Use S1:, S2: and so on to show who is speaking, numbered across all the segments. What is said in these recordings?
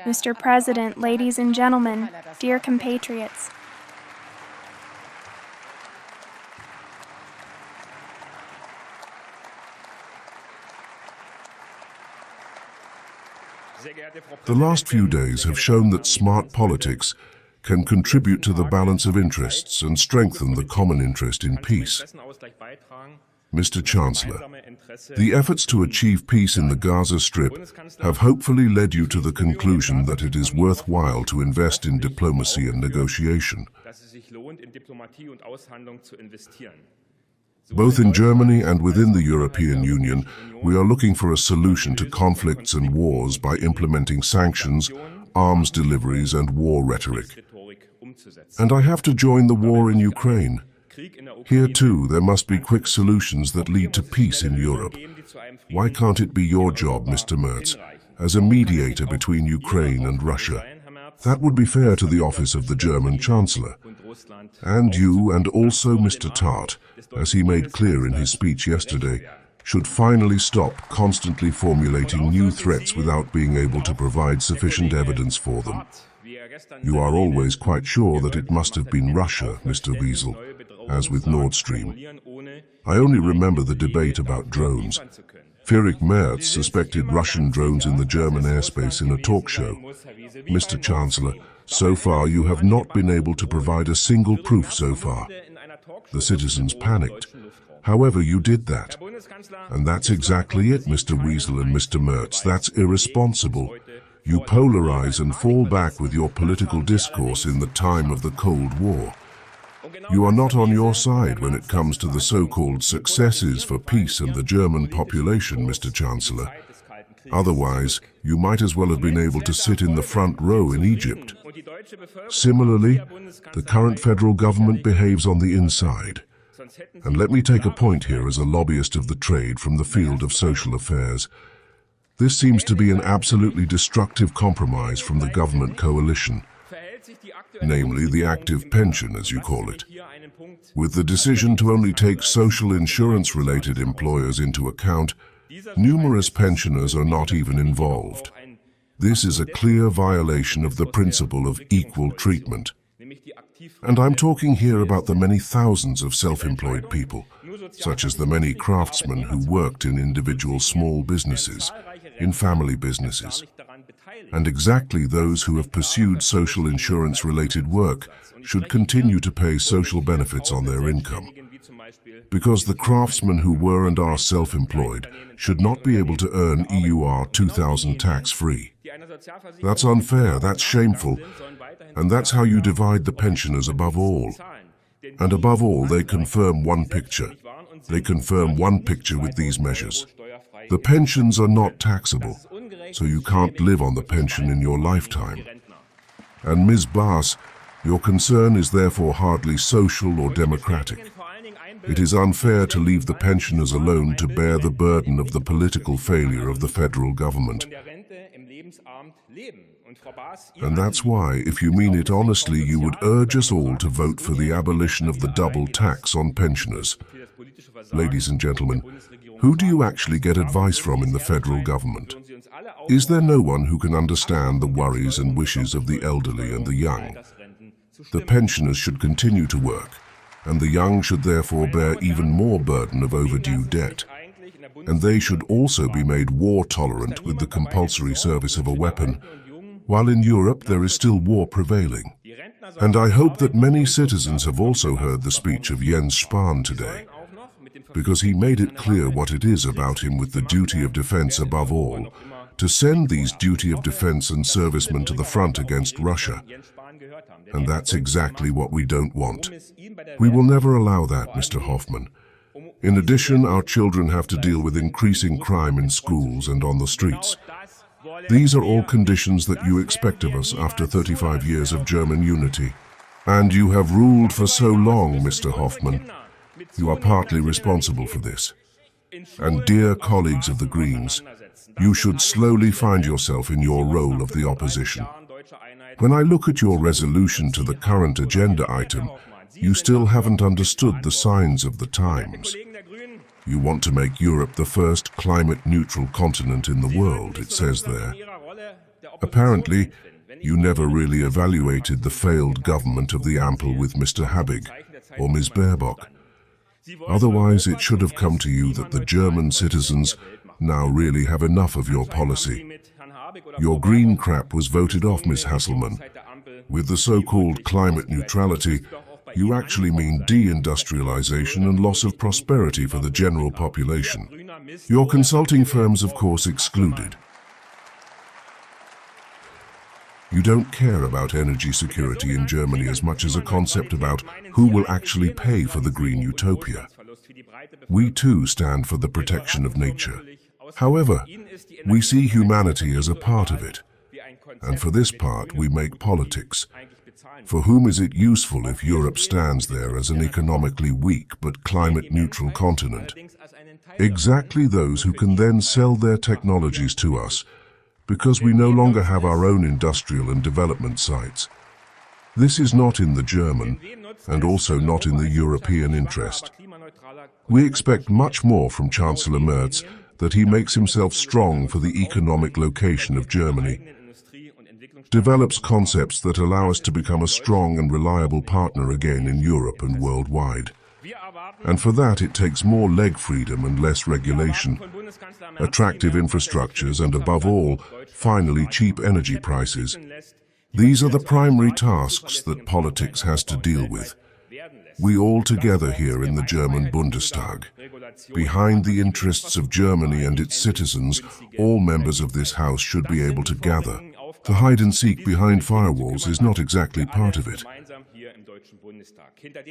S1: Mr. President, ladies and gentlemen, dear compatriots.
S2: The last few days have shown that smart politics can contribute to the balance of interests and strengthen the common interest in peace. Mr. Chancellor, the efforts to achieve peace in the Gaza Strip have hopefully led you to the conclusion that it is worthwhile to invest in diplomacy and negotiation. Both in Germany and within the European Union, we are looking for a solution to conflicts and wars by implementing sanctions, arms deliveries, and war rhetoric. And I have to join the war in Ukraine. Here too, there must be quick solutions that lead to peace in Europe. Why can't it be your job, Mr. Merz, as a mediator between Ukraine and Russia? That would be fair to the office of the German Chancellor. And you, and also Mr. Tart, as he made clear in his speech yesterday, should finally stop constantly formulating new threats without being able to provide sufficient evidence for them. You are always quite sure that it must have been Russia, Mr. Wiesel, as with Nord Stream. I only remember the debate about drones. Friedrich Merz suspected Russian drones in the German airspace in a talk show. Mr. Chancellor, so far you have not been able to provide a single proof so far. The citizens panicked. However, you did that. And that's exactly it, Mr. Wiesel and Mr. Merz. That's irresponsible. You polarize and fall back with your political discourse in the time of the Cold War. You are not on your side when it comes to the so-called successes for peace and the German population, Mr. Chancellor. Otherwise, you might as well have been able to sit in the front row in Egypt. Similarly, the current federal government behaves on the inside. And let me take a point here as a lobbyist of the trade from the field of social affairs. This seems to be an absolutely destructive compromise from the government coalition, namely the active pension, as you call it. With the decision to only take social insurance-related employers into account, numerous pensioners are not even involved. This is a clear violation of the principle of equal treatment. And I'm talking here about the many thousands of self-employed people, such as the many craftsmen who worked in individual small businesses, in family businesses, and exactly those who have pursued social insurance-related work should continue to pay social benefits on their income. Because the craftsmen who were and are self-employed should not be able to earn EUR 2000 tax-free. That's unfair, that's shameful, and that's how you divide the pensioners above all. And above all, they confirm one picture. They confirm one picture with these measures. The pensions are not taxable, so you can't live on the pension in your lifetime. And Ms. Baas, your concern is therefore hardly social or democratic. It is unfair to leave the pensioners alone to bear the burden of the political failure of the federal government. And that's why, if you mean it honestly, you would urge us all to vote for the abolition of the double tax on pensioners. Ladies and gentlemen, who do you actually get advice from in the federal government? Is there no one who can understand the worries and wishes of the elderly and the young? The pensioners should continue to work, and the young should therefore bear even more burden of overdue debt. And they should also be made war-tolerant with the compulsory service of a weapon, while in Europe there is still war prevailing. And I hope that many citizens have also heard the speech of Jens Spahn today, because he made it clear what it is about him with the duty of defense above all, to send these duty of defense and servicemen to the front against Russia. And that's exactly what we don't want. We will never allow that, Mr. Hoffman. In addition, our children have to deal with increasing crime in schools and on the streets. These are all conditions that you expect of us after 35 years of German unity. And you have ruled for so long, Mr. Hoffman. You are partly responsible for this. And dear colleagues of the Greens, you should slowly find yourself in your role of the opposition. When I look at your resolution to the current agenda item, you still haven't understood the signs of the times. You want to make Europe the first climate-neutral continent in the world, it says there. Apparently, you never really evaluated the failed government of the Ampel with Mr. Habig or Ms. Baerbock. Otherwise, it should have come to you that the German citizens now really have enough of your policy. Your green crap was voted off, Ms. Hasselmann. With the so-called climate neutrality, you actually mean deindustrialization and loss of prosperity for the general population. Your consulting firms, of course, excluded. You don't care about energy security in Germany as much as a concept about who will actually pay for the green utopia. We too stand for the protection of nature. However, we see humanity as a part of it. And for this part, we make politics. For whom is it useful if Europe stands there as an economically weak but climate-neutral continent? Exactly those who can then sell their technologies to us, because we no longer have our own industrial and development sites. This is not in the German, and also not in the European interest. We expect much more from Chancellor Merz, that he makes himself strong for the economic location of Germany, develops concepts that allow us to become a strong and reliable partner again in Europe and worldwide. And for that it takes more leg freedom and less regulation, attractive infrastructures and above all, finally cheap energy prices. These are the primary tasks that politics has to deal with. We all together here in the German Bundestag. Behind the interests of Germany and its citizens, all members of this house should be able to gather. The hide and seek behind firewalls is not exactly part of it.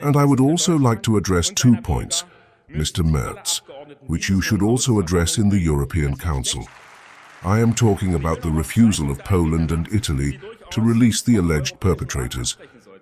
S2: And I would also like to address 2 points, Mr. Merz, which you should also address in the European Council. I am talking about the refusal of Poland and Italy to release the alleged perpetrators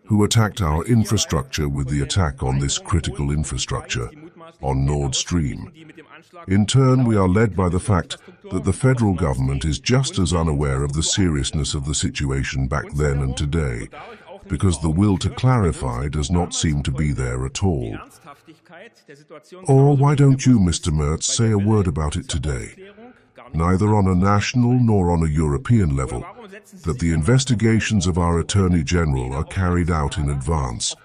S2: who attacked our infrastructure with the attack on this critical infrastructure, on Nord Stream. In turn, we are led by the fact that the federal government is just as unaware of the seriousness of the situation back then and today, because the will to clarify does not seem to be there at all. Or why don't you, Mr. Merz, say a word about it today, neither on a national nor on a European level, that the investigations of our Attorney General are carried out in advance,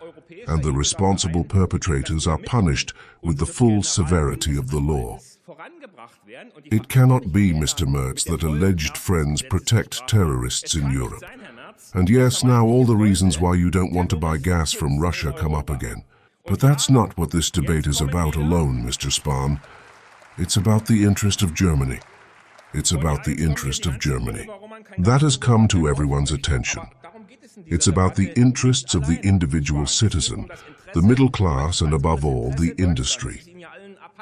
S2: and the responsible perpetrators are punished with the full severity of the law. It cannot be, Mr. Merz, that alleged friends protect terrorists in Europe. And yes, now all the reasons why you don't want to buy gas from Russia come up again. But that's not what this debate is about alone, Mr. Spahn. It's about the interest of Germany. It's about the interest of Germany. That has come to everyone's attention. It's about the interests of the individual citizen, the middle class, and above all, the industry.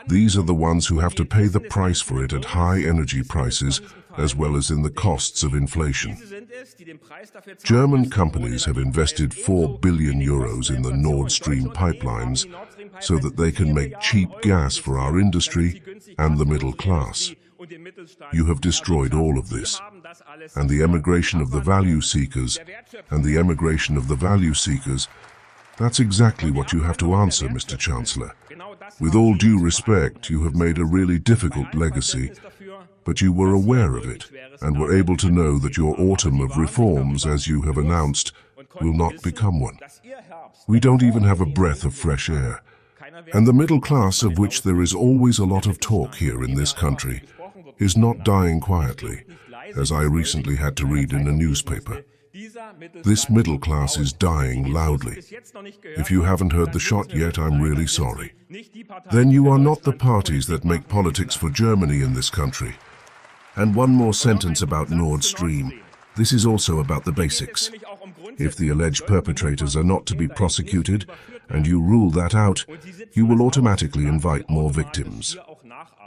S2: These are the ones who have to pay the price for it at high energy prices, as well as in the costs of inflation. German companies have invested 4 billion euros in the Nord Stream pipelines so that they can make cheap gas for our industry and the middle class. You have destroyed all of this. And the emigration of the value seekers, that's exactly what you have to answer, Mr. Chancellor. With all due respect, you have made a really difficult legacy, but you were aware of it and were able to know that your autumn of reforms, as you have announced, will not become one. We don't even have a breath of fresh air. And the middle class, of which there is always a lot of talk here in this country, is not dying quietly, as I recently had to read in a newspaper. This middle class is dying loudly. If you haven't heard the shot yet, I'm really sorry. Then you are not the parties that make politics for Germany in this country. And one more sentence about Nord Stream. This is also about the basics. If the alleged perpetrators are not to be prosecuted, and you rule that out, you will automatically invite more victims.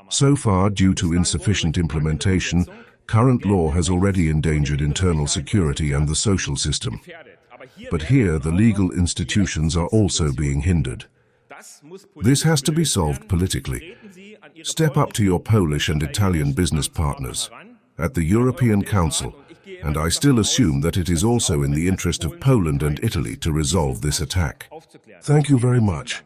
S2: So far, due to insufficient implementation, current law has already endangered internal security and the social system. But here, the legal institutions are also being hindered. This has to be solved politically. Step up to your Polish and Italian business partners at the European Council, and I still assume that it is also in the interest of Poland and Italy to resolve this attack. Thank you very much.